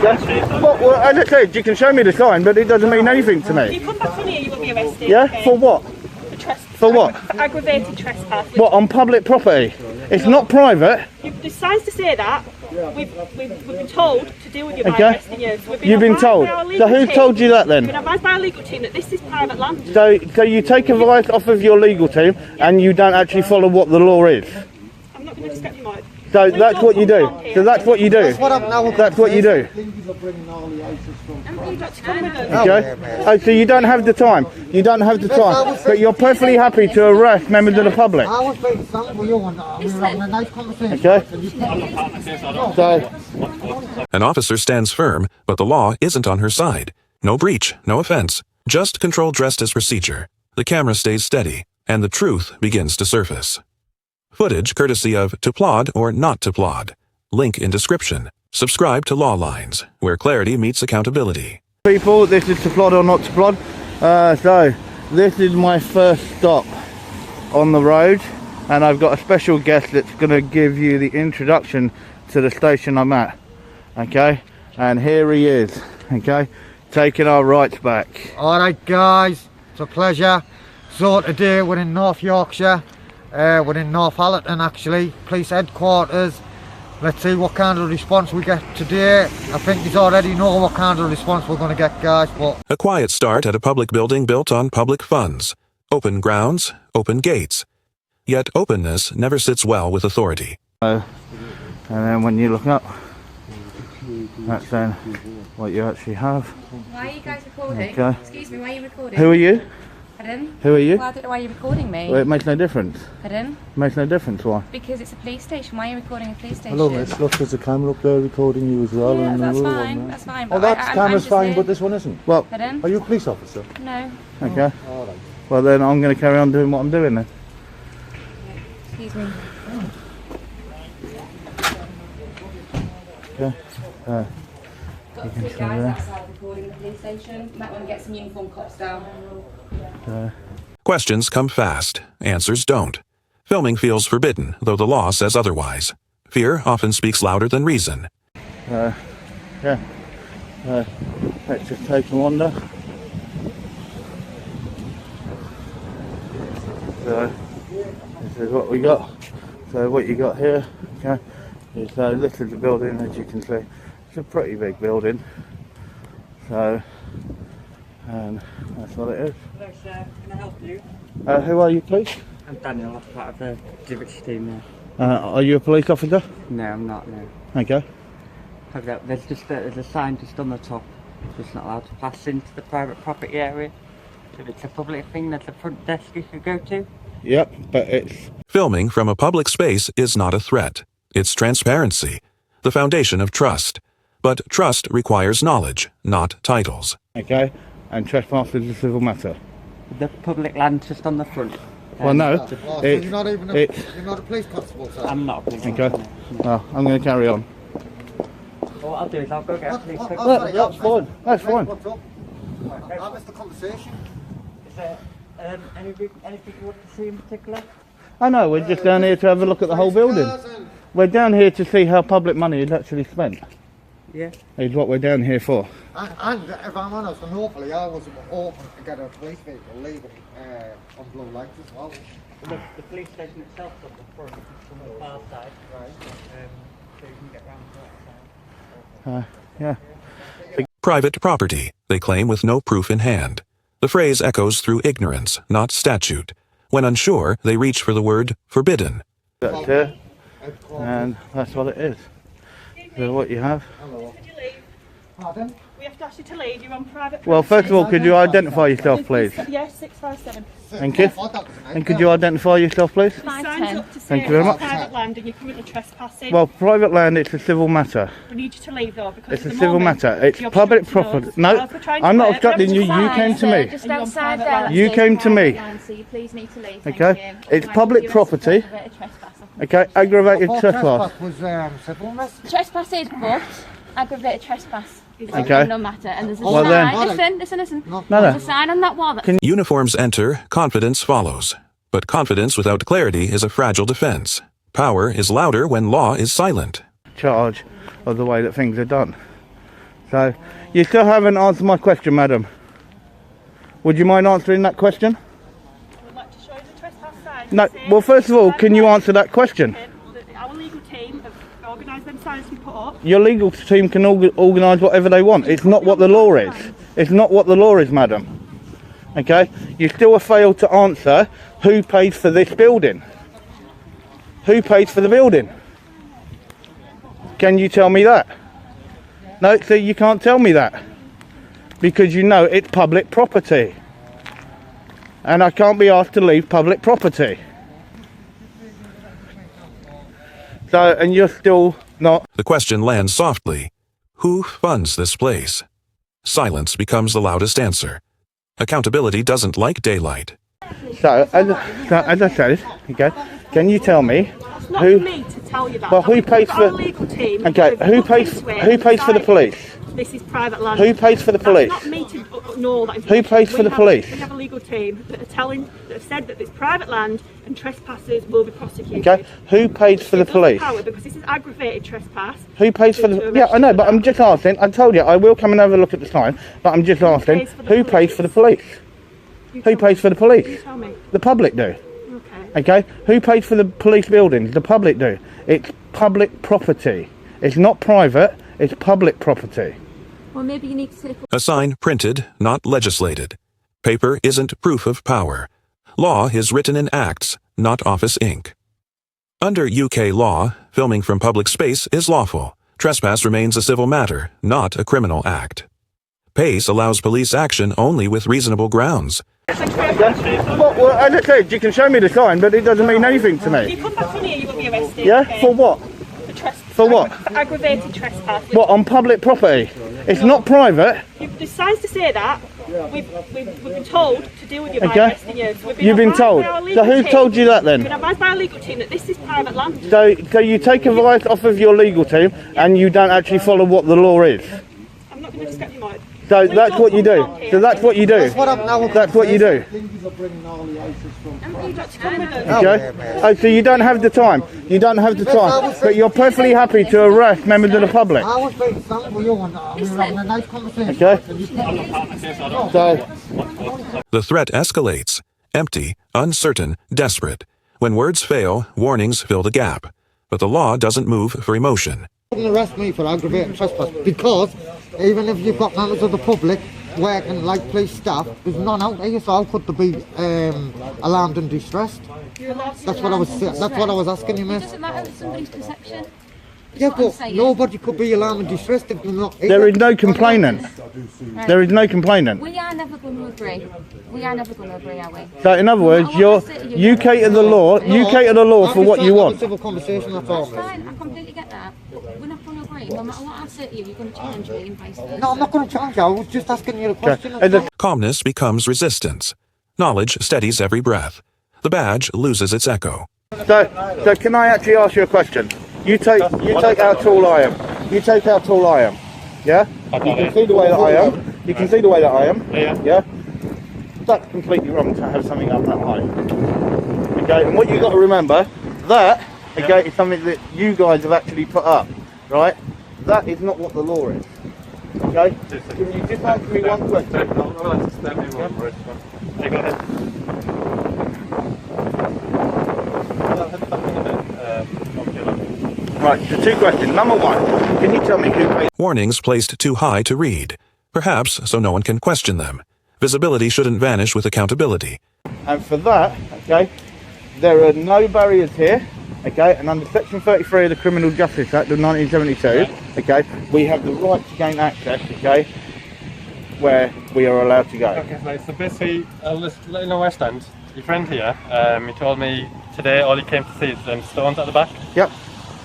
Yeah? Well, as I said, you can show me the sign, but it doesn't mean anything to If me. you come back on here, you will be arrested. Yeah? Okay? For what? For what? For aggravated trespass. What, on public property? It's not private. There's signs to say that. We've been told to deal with you by Okay. arresting you. So You've been told. So who told you that then? We've been advised by our legal team that this is private land. So you take advice off of your legal team and you don't actually follow what the law is. I'm not going to discuss you more. So that's what you do. So that's what you do. That's what you do. Okay? Oh, so you don't have the time. You don't have the time. But you're perfectly happy to arrest members of the public. I was being some for you and we were having a nice conversation. Okay? So, An officer stands firm, but the law isn't on her side. No breach, no offense, just controlled dressed as procedure. The camera stays steady, and the truth begins to surface. Footage courtesy of To Plod or Not to Plod. Link in description. Subscribe to Law Lines, where clarity meets accountability. people, this is to Plod or Not to Plod. So, this is my first stop on the road, and I've got a special guest that's going to give you the introduction to the station I'm at. Okay? And here he is. Okay? Taking our rights back. Alright guys, it's a pleasure. So today we're in North Yorkshire. We're in North Allerton actually, police headquarters. Let's see what kind of response we get today. I think you already know what kind of response we're going to get, guys. But A quiet start at a public building built on public funds. Open grounds, open gates. Yet openness never sits well with authority. And then when you look up, that's then what you actually have. Why are you guys recording? Okay. Excuse me, why are you recording? Who are you? Pardon? Who are you? Well, I don't know why you're recording me. Well, it makes no difference. Pardon? It makes no difference, why? Because it's a police station. Why are you recording a police station? Hello, miss. Look, there's a camera up there recording you as well. Yeah, and that's the other fine. one, That's fine. Oh, But that I'm camera's just fine, here. but this one isn't. Well, Pardon? Are you a police officer? No. okay. All right. Well, then I'm going to carry on doing what I'm doing then. Excuse me. Okay. Got three guys outside recording the police station. Might want to get some uniform cops down. Questions come fast, answers don't. Filming feels forbidden, though the law says otherwise. Fear often speaks louder than reason. Yeah. Let's just take a wander. So, this is what we got. So what you got here, okay, is this is the building, as you can see. It's a pretty big building. So, and that's what it is. Hello sir, can I help you? Who are you, please? I'm Daniel, I'm part of the Dulwich team there. Are you a police officer? No, I'm not, no. Okay. There's just there's a sign just on the top. Just not allowed to pass into the private property area. If it's a public thing, there's a front desk you could go to. Yep, but it's... Filming from a public space is not a threat. It's transparency, the foundation of trust. But trust requires knowledge, not titles. Okay, and trespass is a civil matter. The public land just on the front. Well, no, oh, so it's... you're not even a, it's you're not a police constable, sir. I'm not a police okay, officer, no. well, I'm going to carry on. What I'll do is I'll go get a police Oh, officer. sorry, That's fine, that's fine. What's up? I missed the conversation. Is there anything you want to see in particular? I know, we're just down here to have a look at the whole building. We're down here to see how public money is actually spent. Yeah. Is what we're down here for. And if I'm honest, and hopefully I was open to get a police vehicle legally on blue lights as well. The police station itself is on the front, it's from the far side. Right. So you can get round to that side. Yeah. Private property, they claim with no proof in hand. The phrase echoes through ignorance, not statute. When unsure, they reach for the word forbidden. That's it. And that's what it is. So what you have. Could you leave? Pardon? We have to ask you to leave. You're on private Well, first of all, could you identify yourself, please? Yes, 657. Thank you. And could you identify yourself, please? Signs up to say Thank you very it's much. private land and you're currently trespassing. Well, private land, it's a civil matter. We need you to leave though because It's at a the civil moment, matter. It's you're public obstructing property. us. No, Well, if we're trying to I'm not work, obstructing you. You fine. came to me. Just Are you on outside private there. land? You came to me. So you please need to leave. Thank Okay? you. It's Otherwise public you'll be arrested property. for aggravated trespass. Okay, aggravated trespass. was civil, miss? Trespass is, but aggravated trespass is Okay. no matter. And there's a Well then- sign. Listen. No, There's no. a sign on that wall that Uniforms enter, confidence follows. But confidence without clarity is a fragile defense. Power is louder when law is silent. Charge of the way that things are done. So, you still haven't answered my question, madam. Would you mind answering that question? I would like to show you the trespass sign. No, well, first of all, can you answer that question? Our legal team have organised them signs to be put up. Your legal team can organise whatever they want. It's not what the law is. It's not what the law is, madam. Okay? You still have failed to answer who pays for this building. Who pays for the building? Can you tell me that? No, so you can't tell me that. Because you know it's public property. And I can't be asked to leave public property. So, and you're still not... The question lands softly. Who funds this place? Silence becomes the loudest answer. Accountability doesn't like daylight. So, as I said, okay, can you tell me It's not who... for me to tell you that. Well, who pays Our for... legal team. Okay, have who looked pays into it for and the decided police? This is private land. Who pays for the police? That's not me to know that information. Who pays for the police? We have a legal team that have said that it's private land and trespassers will be prosecuted. Okay, who pays for the It doesn't police? power because this is aggravated trespass. Who pays for the... Yeah, I know, but I'm just asking. I told you I will come and have a look at the sign, but I'm just asking, who pays for the police? Who pays for the police? You tell me. The public do. Okay. Okay, who pays for the police buildings? The public do. It's public property. It's not private, it's public property. Well, maybe you need to take A sign printed, not legislated. Paper isn't proof of power. Law is written in acts, not office ink. Under UK law, filming from public space is lawful. Trespass remains a civil matter, not a criminal act. PACE allows police action only with reasonable grounds. Well, as I said, you can show me the sign, but it doesn't mean anything to If you me. come back from here, you will be arrested. Yeah? okay? For what? For what? For aggravated trespass. What, on public property? It's not private. There's signs to say that. We've been told to deal with you by Okay. arresting you. So You've been advised told. by our So legal who team- told you that We've been then? advised by our legal team that this is private land. So you take advice off of your legal team and you don't actually follow what the law is. I'm not going to discuss you more. So Please that's don't what you come do. down here. So that's what you do. That's what I'm now. That's what you do. Okay? Oh, so you don't have the time. You don't have the time. But you're perfectly happy to arrest members of the public. I was being frank with you and we were having a nice conversation. Okay? So, The threat escalates. Empty, uncertain, desperate. When words fail, warnings fill the gap. But the law doesn't move for emotion. Wouldn't arrest me for aggravated trespass because even if you've got members of the public working like police staff, there's none out there, so how could they be alarmed and distressed? That's what I was asking you, It miss. doesn't matter with somebody's perception. Yeah, what I'm but saying. nobody could be alarmed and distressed if they're not. there is no complainant. There is no complainant. We are never going to agree. We are never going to agree, are we? So in other words, you cater the law. You cater the law for what you want. Civil conversation, that's all, That's miss. fine, I completely get that. But we're not going to agree. No matter what I say to you, you're going to challenge me and vice versa. No, I'm not going to challenge you. I was just asking you a question. As a- Calmness becomes resistance. Knowledge steadies every breath. The badge loses its echo. So can I actually ask you a question? You take how tall I am. You take how tall I am. Yeah? You can see the way that I am. You can see the way that I am. Yeah? That's completely wrong to have something up that high. Okay, and what you've got to remember, that, okay, is something that you guys have actually put up, right? That is not what the law is. Okay? Can you just answer me one question? Go ahead. Right, the two questions. Number one, can you tell me who pays? Warnings placed too high to read. Perhaps so no one can question them. Visibility shouldn't vanish with accountability. And for that, okay, there are no barriers here, okay, and under Section 33 of the Criminal Justice Act of 1972, okay, we have the right to gain access, okay, where we are allowed to go. Okay, right, so basically, I'll just let you know West End. Your friend here, he told me today all he came to see is them stones at the back. Yep.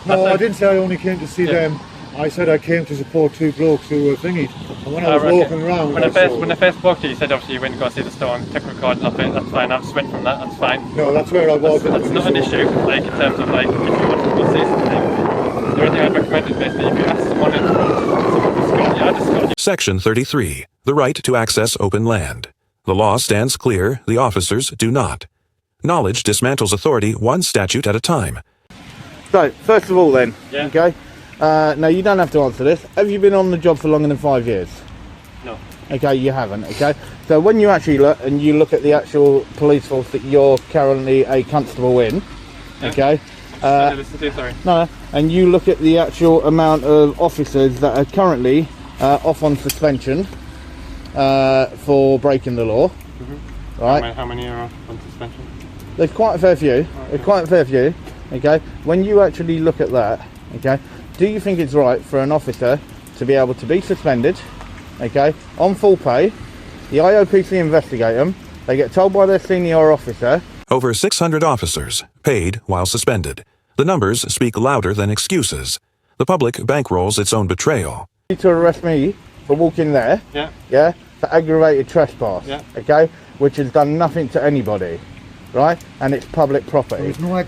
No, I didn't say I only came to see them. I said I came to support two blokes who were thingied. And when I was walking around, when I first spoke to you, you said obviously you went to go see the stone, took a recording of it, that's fine, I've just went from that, that's fine. No, that's where I was. That's not an issue, like in terms of like, if you want to go see something. The only thing I'd recommend is basically if you ask someone in Section 33. The right to access open land. The law stands clear, the officers do not. Knowledge dismantles authority one statute at a time. So, first of all then, okay, No, you don't have to answer this. Have you been on the job for longer than 5 years? No. Okay, you haven't. Okay, so when you actually look and you look at the actual police force that you're currently a constable in, okay. Sorry. No, and you look at the actual amount of officers that are currently off on suspension for breaking the law, right? How many are on suspension? There's quite a fair few. There's quite a fair few. Okay. When you actually look at that, okay, do you think it's right for an officer to be able to be suspended, okay, on full pay? The IOPC investigate them. They get told by their senior officer. Over 600 officers paid while suspended. The numbers speak louder than excuses. The public bankrolls its own betrayal. To arrest me for walking there. Yeah. Yeah. For aggravated trespass. Yeah. Okay. Which has done nothing to anybody, right? And it's public property. There's no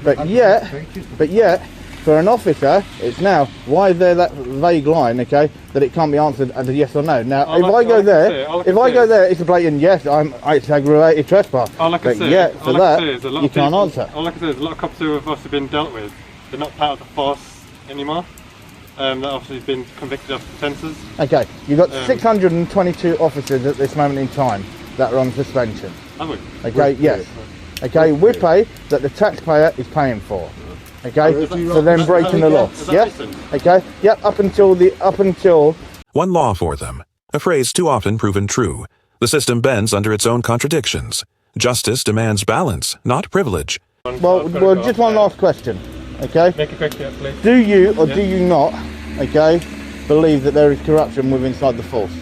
but yet, for an officer, it's now, why is there that vague line, okay, that it can't be answered as a yes or no? Now, if I go there, it's a blatant yes, it's aggravated trespass. All I can but say, yet, for that, you can't answer. All I can say is a lot of cops who have obviously been dealt with, they're not part of the force anymore. That obviously been convicted of offences. Okay, you've got 622 officers at this moment in time that are on suspension. Have we? Okay, yes. Okay, with pay that the taxpayer is paying for. Okay, for them breaking the law. Yes. Okay. Yep. Up until. One law for them. A phrase too often proven true. The system bends under its own contradictions. Justice demands balance, not privilege. Well, just one last question. Okay. Make it quick, yeah, please. Do you or do you not, okay, believe that there is corruption within inside the force?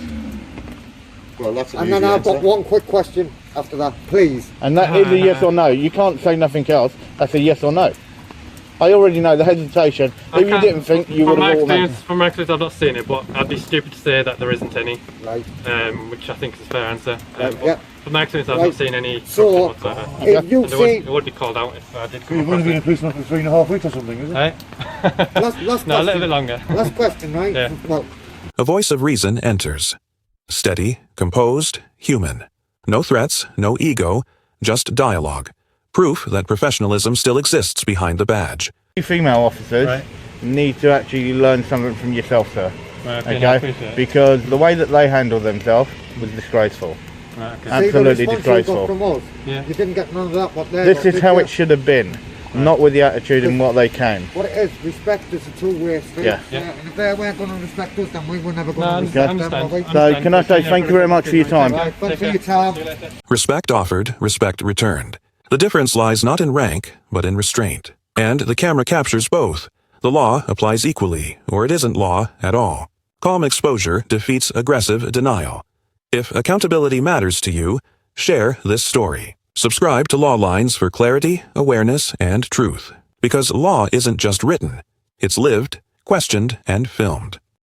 Well, that's an And easy then I've got answer. one quick question after that, please. And that is a yes or no. You can't say nothing else. That's a yes or no. I already know the hesitation. If you didn't think, you would have automatically. From my experience, I've not seen it, but I'd be stupid to say that there isn't any. Right. Which I think is a fair answer. Yeah. From my experience, I've Right. not seen any So, corruption whatsoever. if you And see... it would be called out if I did come You've only across been in it. policeman for 3.5 weeks or something, is it? Hey? Last No, a question. little bit longer. Last question, right? Yeah. Well, A voice of reason enters. Steady, composed, human. No threats, no ego, just dialogue. Proof that professionalism still exists behind the badge. You female officers Right. need to actually learn something from yourself, sir. Right, okay, I Okay, appreciate it. because the way that they handle themselves was disgraceful. Right, okay. Absolutely see the response you got disgraceful. from us. Yeah. You didn't get none of that. What they This got, is did how you? it should have been, not with the attitude and what they came. What it is, respect is a two-way street. Yeah. Yeah. And if they weren't going to respect us, then we were never going No, to I respect understand. them. are we? So can I say thank you very much for your time? Right, thanks for your time. See you later. Respect offered, respect returned. The difference lies not in rank, but in restraint. And the camera captures both. The law applies equally, or it isn't law at all. Calm exposure defeats aggressive denial. If accountability matters to you, share this story. Subscribe to Law Lines for clarity, awareness, and truth. Because law isn't just written, it's lived, questioned, and filmed.